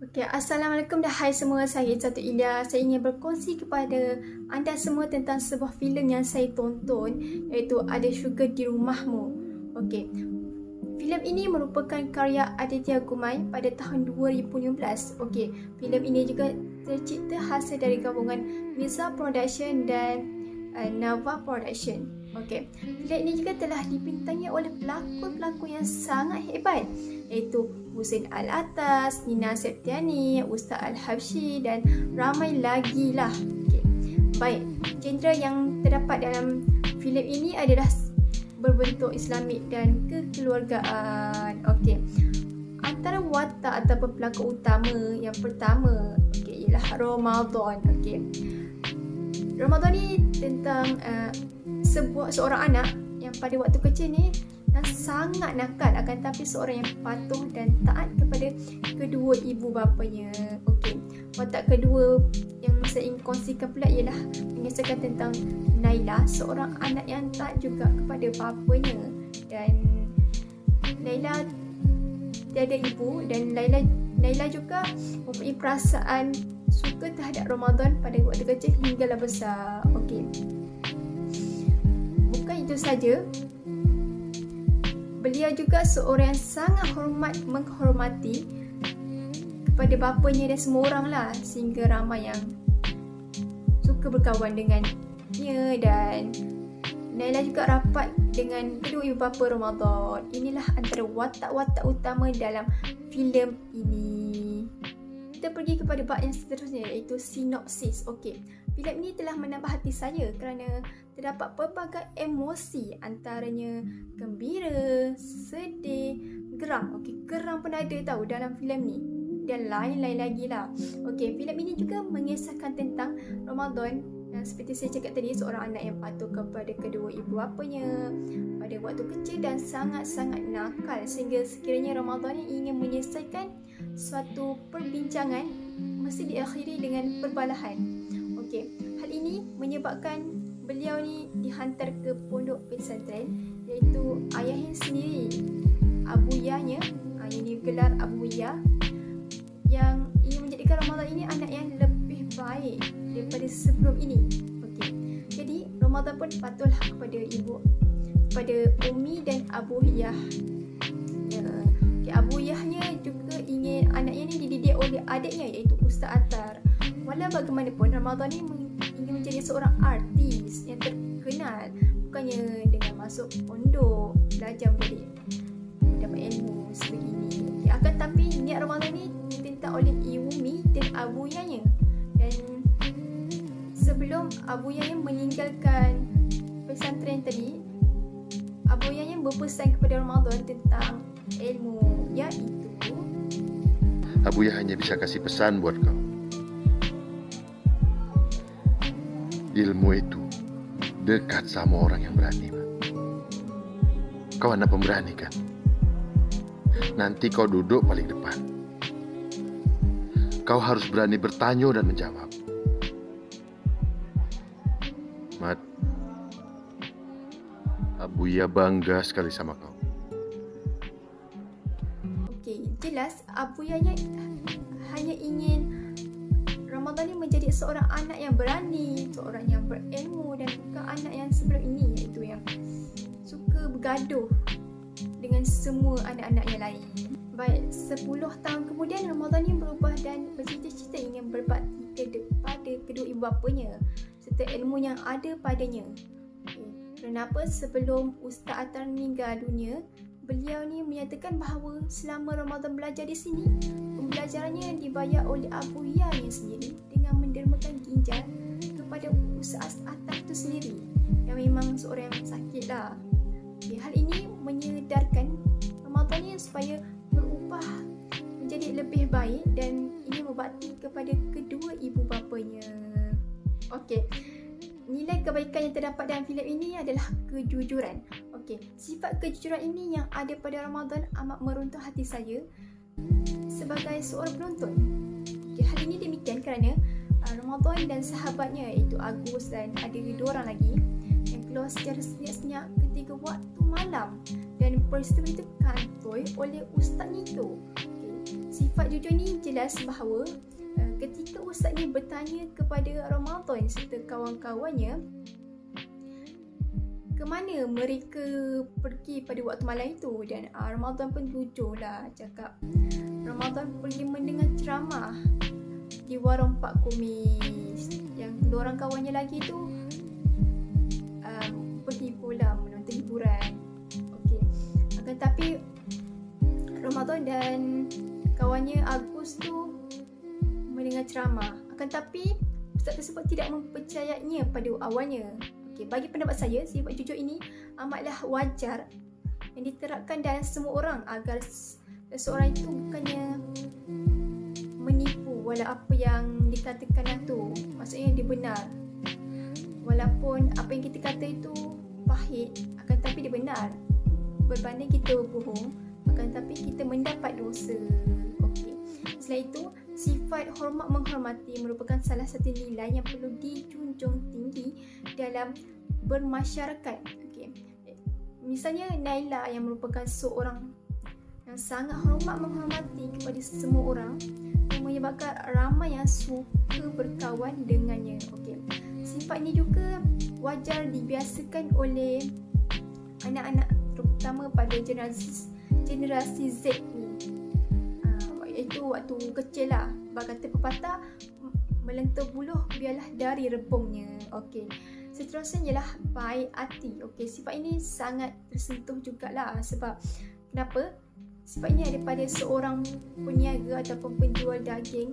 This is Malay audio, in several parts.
Okay, Assalamualaikum dah hai semua, saya Satu Ilya. Saya ingin berkongsi kepada anda semua tentang sebuah filem yang saya tonton, iaitu Ada Syurga di Rumahmu. Okay, filem ini merupakan karya Aditya Gumai pada tahun 2015. Okay, filem ini juga tercipta hasil dari gabungan Mirza Production dan Nava Production. Okay, filem ini juga telah dibintangi oleh pelakon-pelakon yang sangat hebat, iaitu Husin Alatas, Nina Septiani, Ustaz Al-Habsyi dan ramai lagi lah. Okay. Baik, genre yang terdapat dalam filem ini adalah berbentuk Islamik dan kekeluargaan. Okey. Antara watak ataupun pelakon utama yang pertama ialah Ramadan. Okey. Ramadan ni tentang seorang anak yang pada waktu kecil ni yang sangat nakal, akan tetapi seorang yang patuh dan taat kepada kedua ibu bapanya. Okey. Watak kedua yang saya ingin kongsikan pula ialah mengisahkan tentang Naila, seorang anak yang taat juga kepada bapanya. Dan Naila tiada ibu dan Naila juga mempunyai perasaan suka terhadap Ramadan pada waktu kecil hinggalah besar. Okey. Bukan itu saja, beliau juga seorang yang sangat menghormati kepada bapanya dan semua orang lah, sehingga ramai yang suka berkawan dengannya. Dan Naila juga rapat dengan kedua ibu bapa Ramadan. Inilah antara watak-watak utama dalam filem ini. Kita pergi kepada bab yang seterusnya, iaitu sinopsis. Okey, filem ini telah menambah hati saya kerana terdapat pelbagai emosi, antaranya gembira, sedih, geram. Okey, geram pun ada tahu dalam filem ni, dan lain-lain lagi lah. Okey, filem ini juga mengisahkan tentang Ramadan yang seperti saya cakap tadi, seorang anak yang patuh kepada kedua ibu bapanya pada waktu kecil dan sangat-sangat nakal, sehingga sekiranya Ramadan ni ingin menyelesaikan suatu perbincangan mesti diakhiri dengan perbalahan. Okey, hal ini menyebabkan beliau ni dihantar ke pondok pesantren, iaitu ayahnya sendiri, Abuyahnya, yang digelar Abuyah, yang ingin menjadikan Ramadan ini anak yang lebih baik daripada sebelum ini. Okey, jadi Ramadan pun patuhlah kepada Umi dan Abuyah. Abuyahnya juga ingin anaknya ni dididik oleh adiknya, iaitu Ustaz Attar. Walau bagaimanapun, Ramadan ni ingin menjadi seorang artis yang terkenal, bukannya dengan masuk pondok belajar boleh dapat ilmu sebegini. Akan tapi niat Ramadan ni ditentang oleh Umi dan Abuyahnya. Dan sebelum Abuyahnya meninggalkan pesantren tadi, Abuyahnya berpesan kepada Ramadan tentang ilmu, iaitu Abuyah hanya bisa kasih pesan buat kau. Ilmu itu dekat sama orang yang berani, Mak. Kau anak pemberani kan? Nanti kau duduk paling depan. Kau harus berani bertanya dan menjawab. Mat, Abuyah bangga sekali sama kau. Okey, jelas Abuyahnya hanya ingin Ramadan ni menjadi seorang anak yang berani, seorang yang berilmu, dan bukan anak yang sebelum ini, iaitu yang suka bergaduh dengan semua anak-anak yang lain. Baik, 10 tahun kemudian Ramadan ni berubah dan bercita-cita ingin berbakti kepada kedua ibu bapanya serta ilmu yang ada padanya. Okay. Kenapa sebelum Ustaz Attar meninggal dunia, beliau ni menyatakan bahawa selama Ramadan belajar di sini, pembelajarannya dibayar oleh Abuyahnya sendiri dengan mendermakan ginjal kepada Ustaz Attar itu sendiri, yang memang seorang yang sakit lah. Okay, hal ini menyedarkan Ramadan ni supaya berubah menjadi lebih baik dan ingin berbakti kepada kedua ibu bapanya. Okey, nilai kebaikan yang terdapat dalam filem ini adalah kejujuran. Okey, sifat kejujuran ini yang ada pada Ramadan amat meruntuh hati saya sebagai seorang penonton. Okey, hal ini demikian kerana Ramadan dan sahabatnya, iaitu Agus dan ada dua orang lagi, yang keluar secara senyap-senyap ketika waktu malam, dan peristiwa itu kantoi oleh Ustaz Nito. Okay. sifat jujur ni jelas bahawa ketika ustaz ni bertanya kepada Ramadan serta kawan-kawannya ke mana mereka pergi pada waktu malam itu, dan Ramadan pun jujurlah cakap Ramadan pergi mendengar ceramah di warung Pak Kumis. Yang kedua orang kawannya lagi tu pergi pula menonton hiburan. Okey. Akan tapi Ramadan dan kawannya Agus tu mendengar ceramah. Akan tapi ustaz tersebut tidak mempercayainya pada awalnya. Okey, bagi pendapat saya, sifat jujur ini amatlah wajar yang diterapkan dalam semua orang agar seseorang itu bukannya menipu walau apa yang dikatakan itu maksudnya dia benar. Walaupun apa yang kita kata itu pahit, akan tapi dia benar. Berbanding kita berbohong, akan tapi kita mendapat dosa. Okey. Selain itu, sifat hormat menghormati merupakan salah satu nilai yang perlu dijunjung tinggi dalam bermasyarakat. Okey. Misalnya Naila yang merupakan seorang yang sangat hormat menghormati kepada semua orang yang menyebabkan ramai yang suka berkawan dengannya. Okey. Sifat ini juga wajar dibiasakan oleh anak-anak terutama pada generasi Z ni. Iaitu waktu kecil lah. Kata pepatah, melentur buluh biarlah dari rebungnya. Okey. Seterusnya ialah baik hati. Okey, sifat ini sangat tersentuh jugalah. Sebab kenapa? Sifat ini ada pada seorang peniaga ataupun penjual daging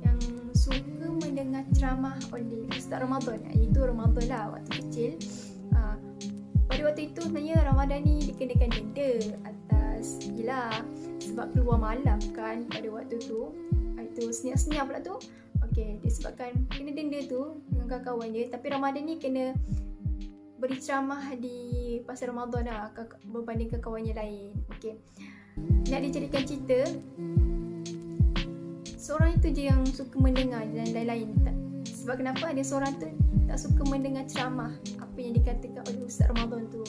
yang suka mendengar ceramah oleh Ustaz Ramadan. Itu Ramadan lah waktu kecil. Pada waktu itu sebenarnya Ramadan ni dikenakan denda atas sebab keluar malam kan pada waktu tu. Itu senyap-senyap pula tu. Okey, disebabkan kena denda tu dengan kawan-kawan dia. Tapi Ramadan ni kena beri ceramah di pasar Ramadan lah berbanding kawan-kawannya lain. Okey. Nak dijadikan cerita, seorang itu je yang suka mendengar dan lain-lain. Sebab kenapa? Ada seorang tu tak suka mendengar ceramah apa yang dikatakan oleh Ustaz Ramadan tu.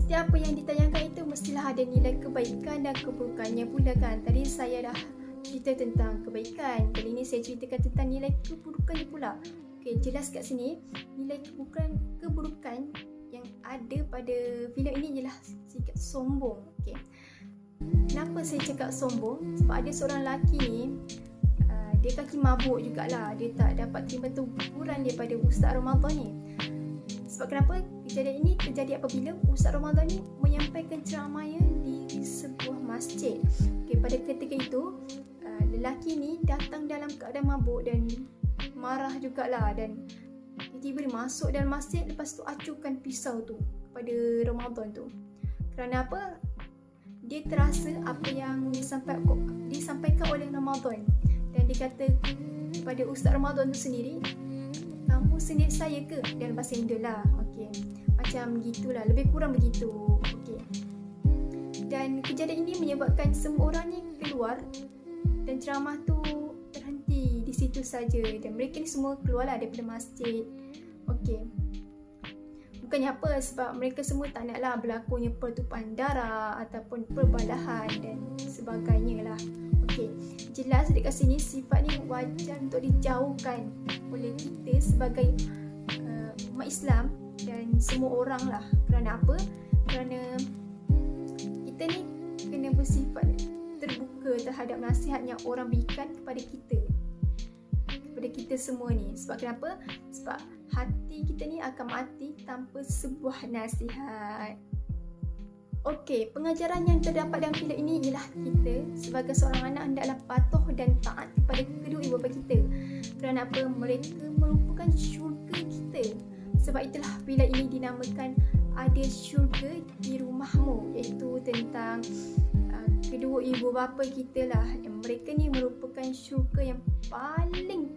Setiap apa yang ditayangkan itu mestilah ada nilai kebaikan dan keburukannya pula kan. Tadi saya dah cerita tentang kebaikan, kali ini saya ceritakan tentang nilai keburukannya pula. Okey, jelas kat sini nilai keburukan yang ada pada filem ini ialah sikap sombong. Okey. Kenapa saya cakap sombong? Sebab ada seorang lelaki ni dia kaki mabuk jugalah. Dia tak dapat terima teguran daripada Ustaz Ramadan ni. Sebab kenapa? Kejadian ini terjadi apabila Ustaz Ramadan ni menyampaikan ceramahnya di sebuah masjid. Okay, pada ketika itu lelaki ni datang dalam keadaan mabuk dan marah jugalah, dan tiba-tiba dia masuk dalam masjid, lepas tu acukan pisau tu kepada Ramadan tu. Kerana apa? Dia terasa apa yang disampaikan oleh Ramadan, dan dia kata kepada Ustaz Ramadan tu sendiri, kamu sendiri saya ke? Dalam bahasa India lah. Okey. Macam gitulah, lebih kurang begitu. Okey. Dan kejadian ini menyebabkan semua orang ni keluar dan ceramah tu terhenti di situ saja, dan mereka ni semua keluarlah daripada masjid. Okey. Bukannya apa, sebab mereka semua tak naklah berlakunya pertumpahan darah ataupun perbalahan dan sebagainya lah. Okey, jelas dekat sini sifat ni wajar untuk dijauhkan oleh kita sebagai umat Islam dan semua orang lah. Kerana apa? Kerana kita ni kena bersifat terbuka terhadap nasihat yang orang berikan kepada kita semua ni. Sebab kenapa? Sebab hati kita ni akan mati tanpa sebuah nasihat. Okey, pengajaran yang terdapat dalam filem ini ialah kita sebagai seorang anak hendaklah patuh dan taat kepada kedua ibu bapa kita. Kerana apa? Mereka merupakan syurga kita. Sebab itulah filem ini dinamakan Ada Syurga di Rumahmu, iaitu tentang kedua ibu bapa kita lah. Mereka ni merupakan syurga yang paling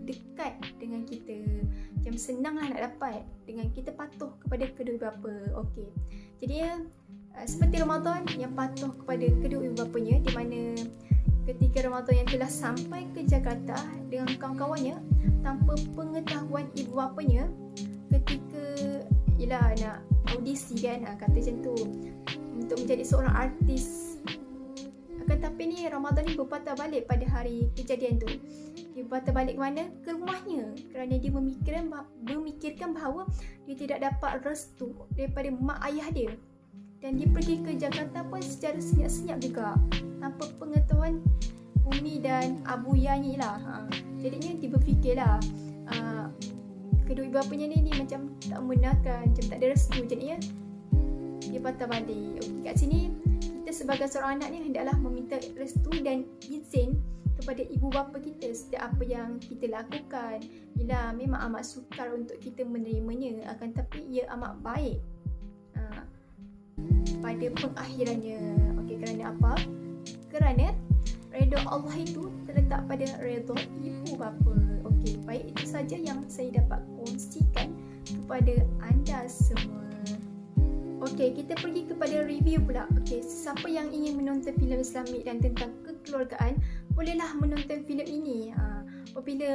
dekat dengan kita. Macam senanglah nak dapat dengan kita patuh kepada kedua ibu bapa. Okey. Jadi seperti Ramadan yang patuh kepada kedua ibu bapanya, di mana ketika Ramadan yang telah sampai ke Jakarta dengan kawan-kawannya tanpa pengetahuan ibu bapanya, ketika nak audisi kan, kata macam tu, untuk menjadi seorang artis Akan tapi ni Ramadan ni berpatah balik pada hari kejadian tu. Dia berpatah balik ke mana? Ke rumahnya. Kerana dia memikirkan bahawa dia tidak dapat restu daripada mak ayah dia. Dan dia pergi ke Jakarta pun secara senyap-senyap juga, tanpa pengetahuan Umi dan Abu Yani lah. Jadinya dia berfikirlah kedua ibu bapanya ni macam tak membenarkan, macam tak ada restu. Jadinya dia patah balik. Okay, kat sini kita sebagai seorang anak ni hendaklah meminta restu dan izin kepada ibu bapa kita setiap apa yang kita lakukan. Bila memang amat sukar untuk kita menerimanya, akan tapi ia amat baik pada pengakhirannya. Okey, kerana apa? Kerana redha Allah itu terletak pada redha ibu bapa. Okey, baik, itu saja yang saya dapat kongsikan kepada anda semua. Okey, kita pergi kepada review pula. Okey, siapa yang ingin menonton filem Islamik dan tentang kekeluargaan, bolehlah menonton filem ini. Apabila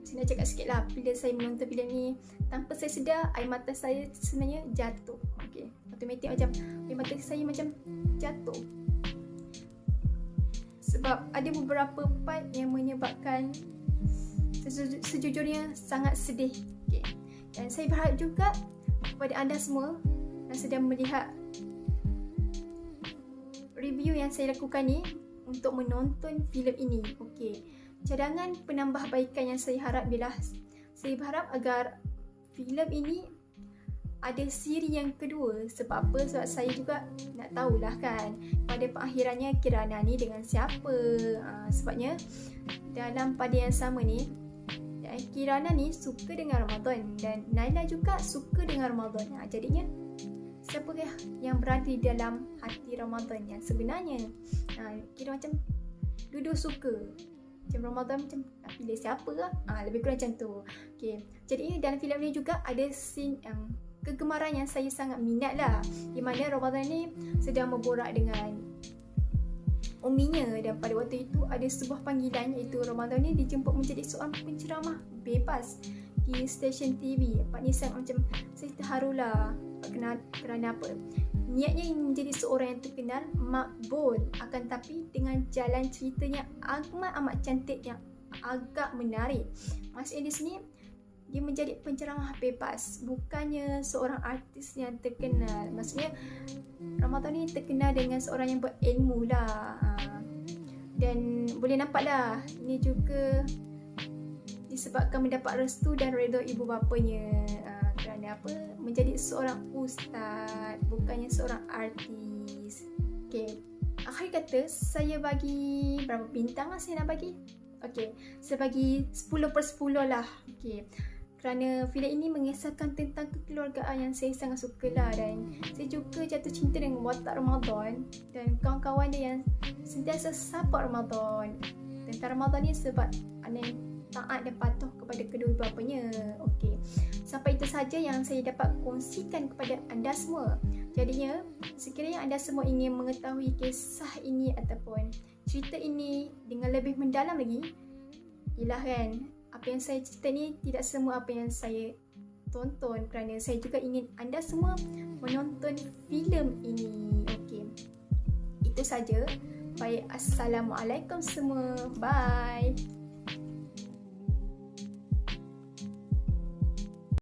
saya nak cakap sikit lah, bila saya menonton filem ni, tanpa saya sedar, air mata saya sebenarnya jatuh. Okey, automatik macam air mata saya macam jatuh. Sebab ada beberapa part yang menyebabkan sejujurnya sangat sedih. Okay. Dan saya berharap juga kepada anda semua yang sedang melihat review yang saya lakukan ni untuk menonton filem ini. Okey, cadangan penambahbaikan yang saya harap ialah saya berharap agar filem ini ada siri yang kedua. Sebab apa? Sebab saya juga nak tahulah kan pada pengakhirannya Kirana ni dengan siapa. Sebabnya dalam pada yang sama ni, Kirana ni suka dengan Ramadan dan Naila juga suka dengan Ramadan. Jadinya siapa yang berada di dalam hati Ramadan yang sebenarnya? Kira macam dua-dua suka. Macam Ramadan macam nak pilih siapa lah. Lebih kurang macam tu. Okay. Jadi dalam filem ni juga ada scene yang kegemaran yang saya sangat minat lah, di mana Ramadan ni sedang berborak dengan uminya, dan pada waktu itu ada sebuah panggilan iaitu Ramadan ni dijemput menjadi seorang penceramah bebas di stesen TV. Pak Nisan macam saya terharulah kerana apa? Niatnya ingin menjadi seorang yang terkenal, makbul, akan tapi dengan jalan ceritanya amat cantik yang agak menarik. Maksudnya di sini dia menjadi penceramah bebas, bukannya seorang artis yang terkenal. Maksudnya Ramadan ni terkenal dengan seorang yang berilmu lah. Dan boleh nampak lah, ini juga disebabkan mendapat restu dan redha ibu bapanya. Kerana apa? Menjadi seorang ustaz, bukannya seorang artis. Okay, akhir kata saya bagi berapa bintang lah saya nak bagi? Okay, saya bagi 10/10 lah. Okay, kerana filem ini mengisahkan tentang kekeluargaan yang saya sangat suka lah, dan saya juga jatuh cinta dengan watak Ramadan dan kawan-kawan dia yang sentiasa support Ramadan. Tentang Ramadan ni sebab anak yang taat dan patuh kepada kedua bapanya. Okey, sampai itu saja yang saya dapat kongsikan kepada anda semua. Jadinya, sekiranya anda semua ingin mengetahui kisah ini ataupun cerita ini dengan lebih mendalam lagi, ialah kan, apa yang saya cerita ni tidak semua apa yang saya tonton, kerana saya juga ingin anda semua menonton filem ini. Okey, itu saja. Baik, Assalamualaikum semua. Bye.